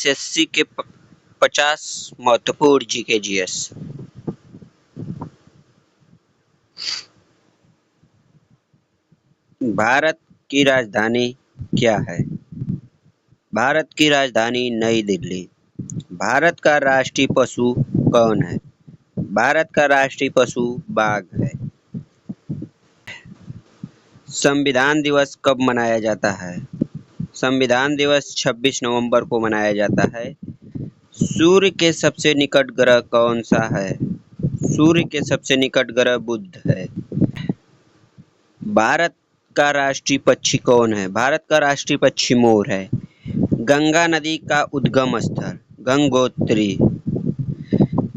SSC के 50 महत्वपूर्ण GK GS. Bharat की राजधानी क्या है? भारत की राजधानी नई दिल्ली। भारत का राष्ट्रीय पशु कौन है? भारत का राष्ट्रीय पशु बाघ है। संविधान दिवस कब मनाया जाता है? संविधान दिवस 26 नवंबर को मनाया जाता है। सूर्य के सबसे निकट ग्रह कौन सा है? सूर्य के सबसे निकट ग्रह बुध है। भारत का राष्ट्रीय पक्षी कौन है? भारत का राष्ट्रीय पक्षी मोर है। गंगा नदी का उद्गम स्थल गंगोत्री।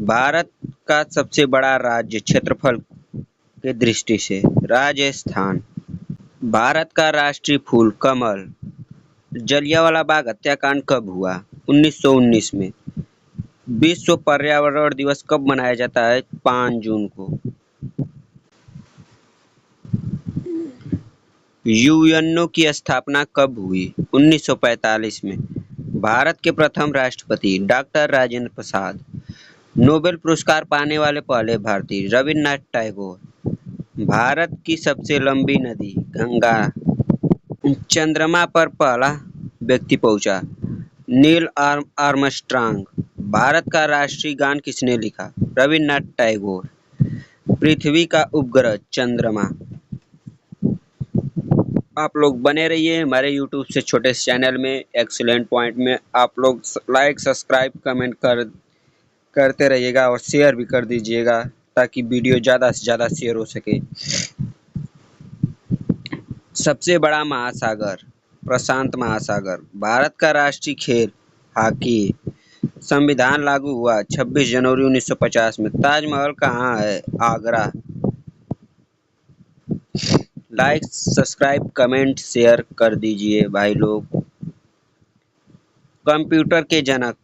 भारत का सबसे बड़ा राज्य क्षेत्रफल के दृष्टि से राजस्थान। भारत का राष्ट्रीय फूल कमल। जलियांवाला बाग हत्याकांड कब हुआ? 1919 में। विश्व पर्यावरण दिवस कब मनाया जाता है? 5 जून को। यूएनओ की स्थापना कब हुई? 1945 में। भारत के प्रथम राष्ट्रपति डॉक्टर राजेंद्र प्रसाद। नोबेल पुरस्कार पाने वाले पहले भारतीय रविन्द्रनाथ टैगोर। भारत की सबसे लंबी नदी गंगा। चंद्रमा पर पहला व्यक्ति पहुंचा नील आर्मस्ट्रांग। भारत का राष्ट्रीय गान किसने लिखा? रविन्द्रनाथ टैगोर। पृथ्वी का उपग्रह चंद्रमा। आप लोग बने रहिए हमारे YouTube से छोटे चैनल में एक्सीलेंट पॉइंट में। आप लोग लाइक सब्सक्राइब कमेंट करते रहिएगा और शेयर भी कर दीजिएगा ताकि वीडियो ज़्यादा से ज़्यादा शेयर हो सके। सबसे बड़ा महासागर प्रशांत महासागर। भारत का राष्ट्रीय खेल हॉकी। संविधान लागू हुआ 26 जनवरी 1950 में। ताजमहल कहाँ है? Agra. Like subscribe comment share कर दीजिए भाई लोग। कंप्यूटर के जनक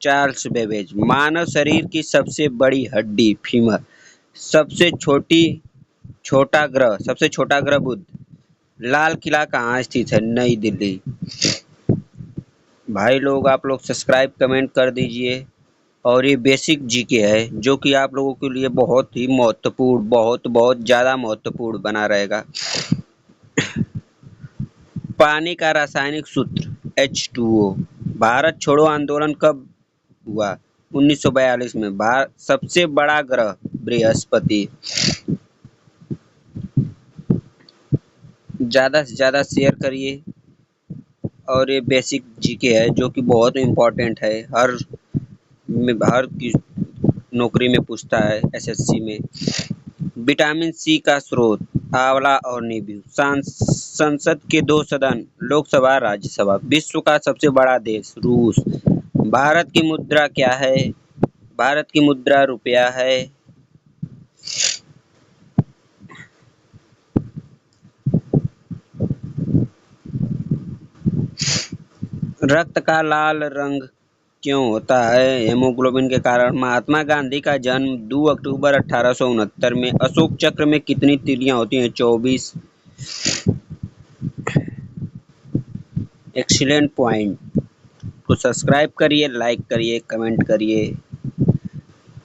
चार्ल्स बेबेज। मानव शरीर की सबसे बड़ी हड्डी फीमर। सबसे छोटा ग्रह बुध। लाल किला कहाँ स्थित है? नई दिल्ली। भाई लोग आप लोग सब्सक्राइब कमेंट कर दीजिए। और ये बेसिक जीके है जो कि आप लोगों के लिए बहुत ही महत्वपूर्ण बहुत ज़्यादा महत्वपूर्ण बना रहेगा। पानी का रासायनिक सूत्र H2O। भारत छोड़ो आंदोलन कब हुआ? 1942 में। सबसे बड़ा ग्रह बृहस्पति। ज़्यादा से ज़्यादा शेयर करिए। और ये बेसिक जीके है जो कि बहुत इम्पोर्टेंट है। हर की नौकरी में पूछता है एसएससी में। विटामिन सी का स्रोत आंवला और नींबू। संसद के 2 सदन लोकसभा राज्यसभा। विश्व का सबसे बड़ा देश रूस। भारत की मुद्रा क्या है? भारत की मुद्रा रुपया है। रक्त का लाल रंग क्यों होता है? हेमोग्लोबिन के कारण। महात्मा गांधी का जन्म 2 अक्टूबर 1869 में। अशोक चक्र में कितनी तीलियां होती हैं? 24। एक्सीलेंट पॉइंट को सब्सक्राइब करिए, लाइक करिए, कमेंट करिए।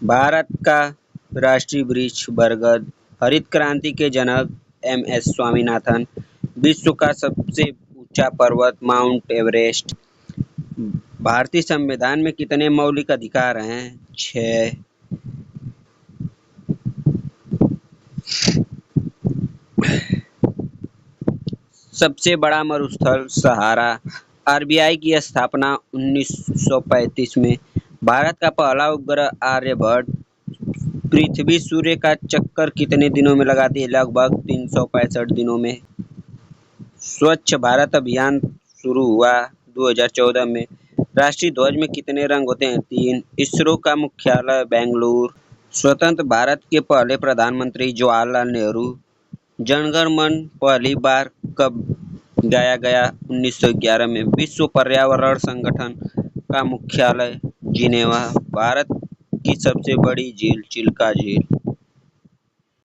भारत का राष्ट्रीय वृक्ष बरगद। हरित क्रांति के जनक MS स्वामीनाथन। विश्व का सबसे ऊंचा पर्वत माउंट एवरेस्ट। भारतीय संविधान में कितने मौलिक अधिकार हैं? 6। सबसे बड़ा मरुस्थल सहारा। RBI की स्थापना 1935 में। भारत का पहला उपग्रह आर्यभट्ट। पृथ्वी सूर्य का चक्कर कितने दिनों में लगाती है? लगभग 365 दिनों में। स्वच्छ भारत अभियान शुरू हुआ 2014 में। राष्ट्रीय ध्वज में कितने रंग होते हैं? 3। इसरो का मुख्यालय बेंगलुरु। स्वतंत्र भारत के पहले प्रधानमंत्री जवाहरलाल नेहरू। जनगण मन पहली बार कब गाया गया? 1911 में। विश्व पर्यावरण संगठन का मुख्यालय जिनेवा। भारत की सबसे बड़ी झील चिल्का झील।